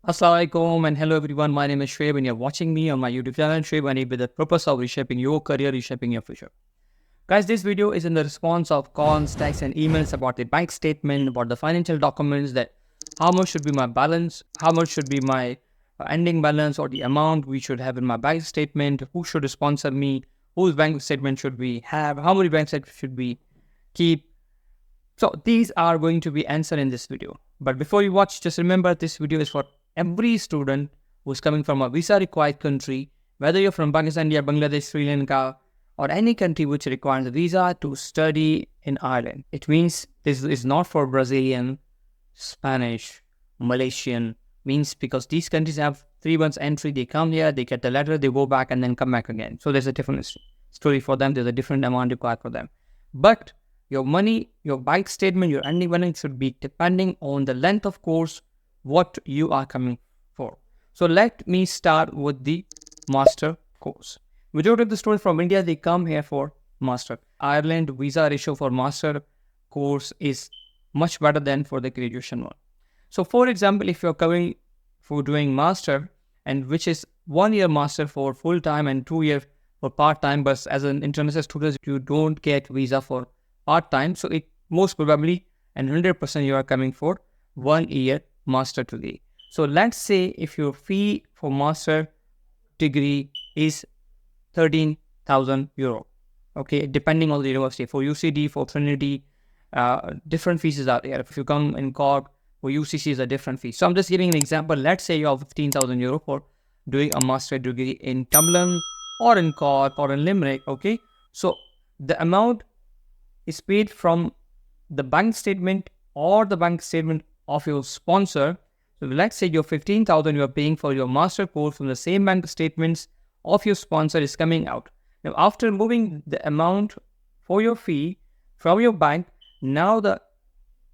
Assalamualaikum and hello everyone. My name is Shoaib and you're watching me on my YouTube channel Shoaib and with the purpose of reshaping your career, reshaping your future. Guys, this video is in the response of calls, texts and emails about the bank statement, about the financial documents, that how much should be my balance, how much should be my ending balance or the amount we should have in my bank statement, who should sponsor me, whose bank statement should we have, how many bank statements should we keep. So these are going to be answered in this video. But before you watch, just remember this video is for every student who's coming from a visa required country, whether you're from Pakistan, India, Bangladesh, Sri Lanka, or any country which requires a visa to study in Ireland. It means this is not for Brazilian, Spanish, Malaysian, means because these countries have 3 months entry, they come here, they get the letter, they go back and then come back again. So there's a different story for them, there's a different amount required for them. But your money, your bank statement, your ending balance should be depending on the length of course, what you are coming for. So let me start with the master course. Majority of the students from India, they come here for master. Ireland visa ratio for master course is much better than for the graduation one. So for example, if you're coming for doing master, and which is 1 year master for full time and 2 year for part time, but as an international student, you don't get visa for part time. So it most probably and 100% you are coming for 1 year master degree. So let's say if your fee for master degree is 13,000 euro, okay, depending on the university. For UCD, for Trinity, different fees are there. If you come in Cork, for UCC is a different fee. So I'm just giving an example. Let's say you have 15,000 euro for doing a master degree in Dublin or in Cork or in Limerick, okay. So the amount is paid from the bank statement or the bank statement of your sponsor. So let's say your 15,000 you are paying for your master course from the same bank statements of your sponsor is coming out. Now after moving the amount for your fee from your bank, now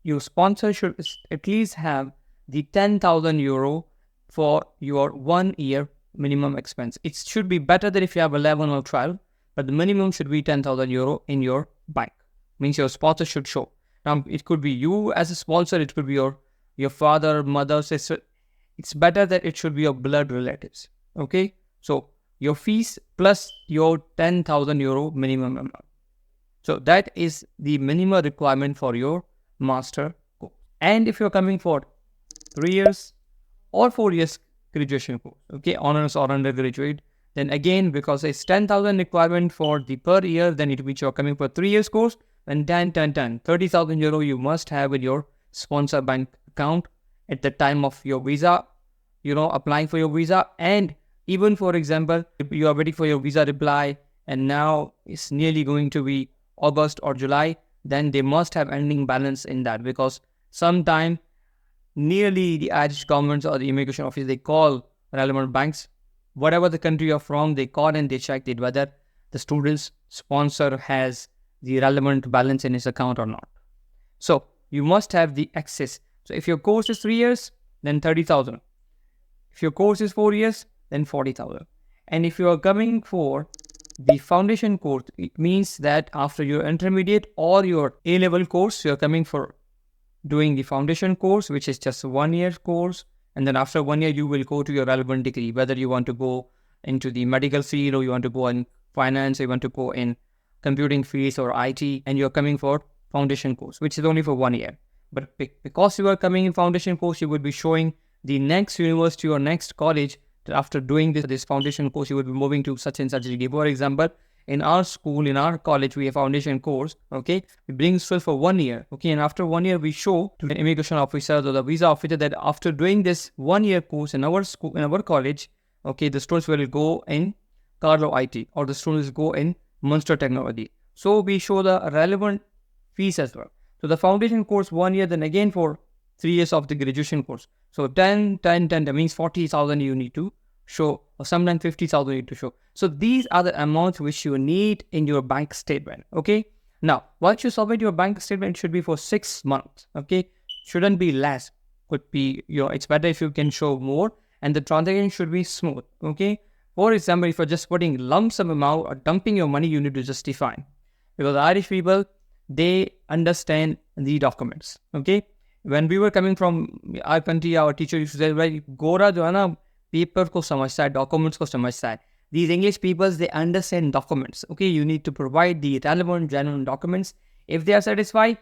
your sponsor should at least have the 10,000 euro for your 1 year minimum expense. It should be better than if you have 11 or 12, but the minimum should be 10,000 euro in your bank. Means your sponsor should show. Now it could be you as a sponsor, it could be your father, mother, sister. It's better that it should be your blood relatives. Okay, so your fees plus your 10,000 euro minimum amount. So that is the minimum requirement for your master course. And if you're coming for 3 years or 4 years graduation course, okay, honors or undergraduate, then again, because it's 10,000 requirement for the per year, then it means you're coming for 3 years course, then 30,000 euro you must have in your sponsor bank account at the time of your visa, applying for your visa. And even for example, if you are waiting for your visa reply and now it's nearly going to be August or July, then they must have ending balance in that, because sometime nearly the Irish government or the immigration office, they call relevant banks, whatever the country you're from, they call and they check it whether the student's sponsor has the relevant balance in his account or not. So you must have the access. So if your course is 3 years, then 30,000. If your course is 4 years, then 40,000. And if you are coming for the foundation course, it means that after your intermediate or your A-level course, you're coming for doing the foundation course, which is just a 1 year course. And then after 1 year, you will go to your relevant degree, whether you want to go into the medical field or you want to go in finance, or you want to go in computing fields or IT, and you're coming for foundation course, which is only for 1 year. But because you are coming in foundation course, you will be showing the next university or next college that after doing this foundation course, you will be moving to such and such degree. For example, in our school, in our college, we have foundation course, okay? We bring students for 1 year, okay? And after 1 year, we show to the immigration officer or the visa officer that after doing this 1 year course in our school, in our college, okay, the students will go in Carlo IT or the students go in Munster Technology. So we show the relevant fees as well. So the foundation course 1 year, then again for 3 years of the graduation course. So 10, that means 40,000 you need to show, or sometimes 50,000 you need to show. So these are the amounts which you need in your bank statement, okay? Now, once you submit your bank statement, it should be for 6 months, okay? Shouldn't be less. Could be, it's better if you can show more, and the transaction should be smooth, okay? For example, if you're just putting lump sum amount or dumping your money, you need to justify. Because Irish people, they understand the documents, okay? when we were coming from our country, our teacher used to say, "भाई गोरा जो है ना paper को समझता है, documents को समझता है." These English peoples, they understand documents. Okay, you need to provide the relevant, genuine documents. If they are satisfied,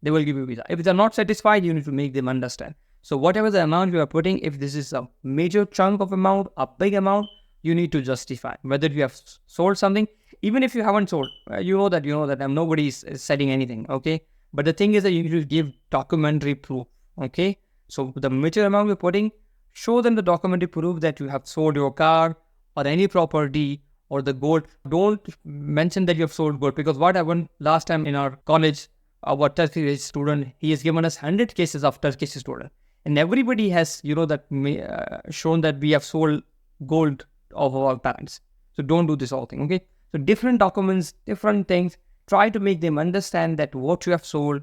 they will give you visa. If they are not satisfied, you need to make them understand. So whatever the amount you are putting, if this is a major chunk of amount, a big amount, you need to justify whether you have sold something. Even if you haven't sold, you know that nobody is selling anything. Okay, but the thing is that you need to give documentary proof. Okay, so the major amount you're putting, show them the documentary proof that you have sold your car or any property or the gold. Don't mention that you have sold gold, because what happened last time in our college, our Turkish student, he has given us 100 cases of Turkish student, and everybody has shown that we have sold gold of our parents. So don't do this whole thing. Okay, so different documents, different things, try to make them understand that what you have sold,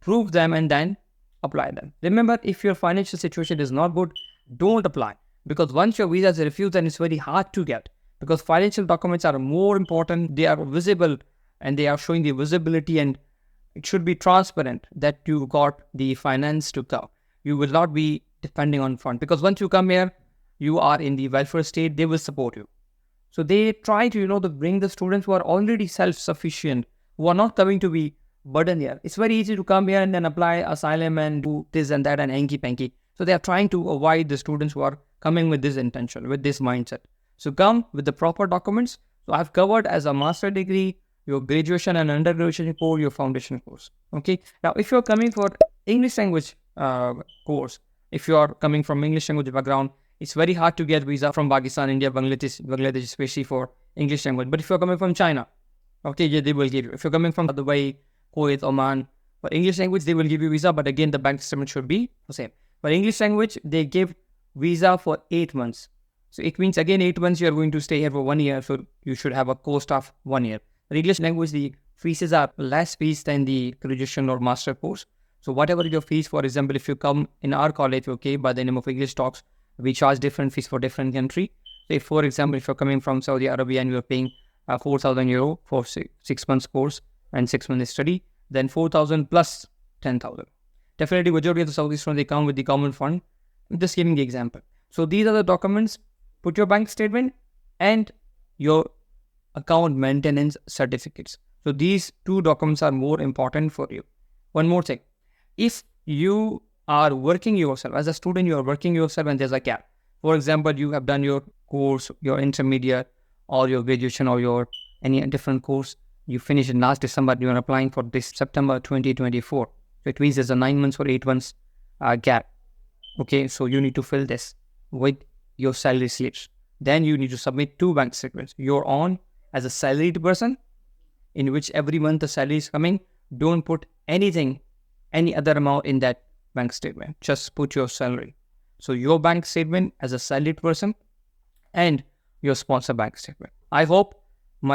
prove them, and then apply them. Remember, if your financial situation is not good, don't apply, because once your visa is refused, then it's very hard to get, because financial documents are more important. They are visible and they are showing the visibility, and it should be transparent that you got the finance to come. You will not be depending on fund, because once you come here, you are in the welfare state, they will support you. So they try to, to bring the students who are already self-sufficient, who are not coming to be burden here. It's very easy to come here and then apply asylum and do this and that and hanky-panky. So they are trying to avoid the students who are coming with this intention, with this mindset. So come with the proper documents. So I've covered as a master degree, your graduation and undergraduate course, your foundation course. Okay. Now, if you're coming for English language course, if you are coming from English language background, it's very hard to get visa from Pakistan, India, Bangladesh, especially for English language. But if you're coming from China, okay, yeah, they will give you. If you're coming from Dubai, Kuwait, Oman, for English language, they will give you visa. But again, the bank statement should be the same. For English language, they give visa for 8 months. So it means again 8 months you are going to stay here for 1 year. So you should have a cost of 1 year. For English language, the fees are less fees than the graduation or master course. So whatever your fees, for example, if you come in our college, okay, by the name of English Talks, we charge different fees for different country. So if, for example, if you're coming from Saudi Arabia and you're paying 4,000 euro for 6 months course and 6 months study, then 4,000 plus 10,000. Definitely majority of the Saudi students, they come with the common fund. I'm just giving the example. So these are the documents. Put your bank statement and your account maintenance certificates. So these two documents are more important for you. One more thing. If you are working yourself, as a student, you are working yourself and there's a gap. For example, you have done your course, your intermediate or your graduation or your any different course. You finish in last December, you are applying for this September 2024. So it means there's a 9 months or 8 months gap. Okay, so you need to fill this with your salary slips. Then you need to submit 2 bank statements. You're on as a salaried person, in which every month the salary is coming. Don't put anything, any other amount in that bank statement. Just put your salary. So your bank statement as a salaried person and your sponsor bank statement. I hope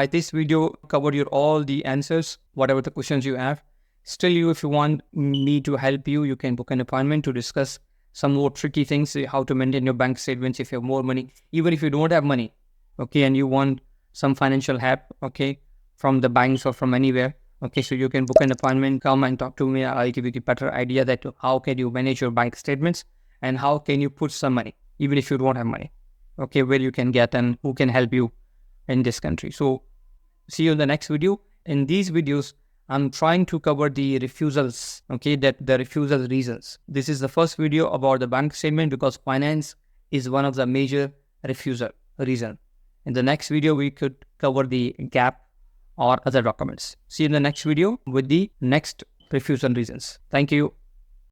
this video covered your all the answers, whatever the questions you have. Still, if you want me to help you, you can book an appointment to discuss some more tricky things, how to maintain your bank statements if you have more money, even if you don't have money, okay, and you want some financial help, okay, from the banks or from anywhere, okay, so you can book an appointment, come and talk to me. I'll give you the better idea that how can you manage your bank statements and how can you put some money, even if you don't have money, okay, where you can get and who can help you in this country. So see you in the next video. In these videos, I'm trying to cover the refusals, okay, that the refusal reasons. This is the first video about the bank statement because finance is one of the major refusal reason. In the next video, we could cover the gap or other documents. See you in the next video with the next refusal reasons. Thank you.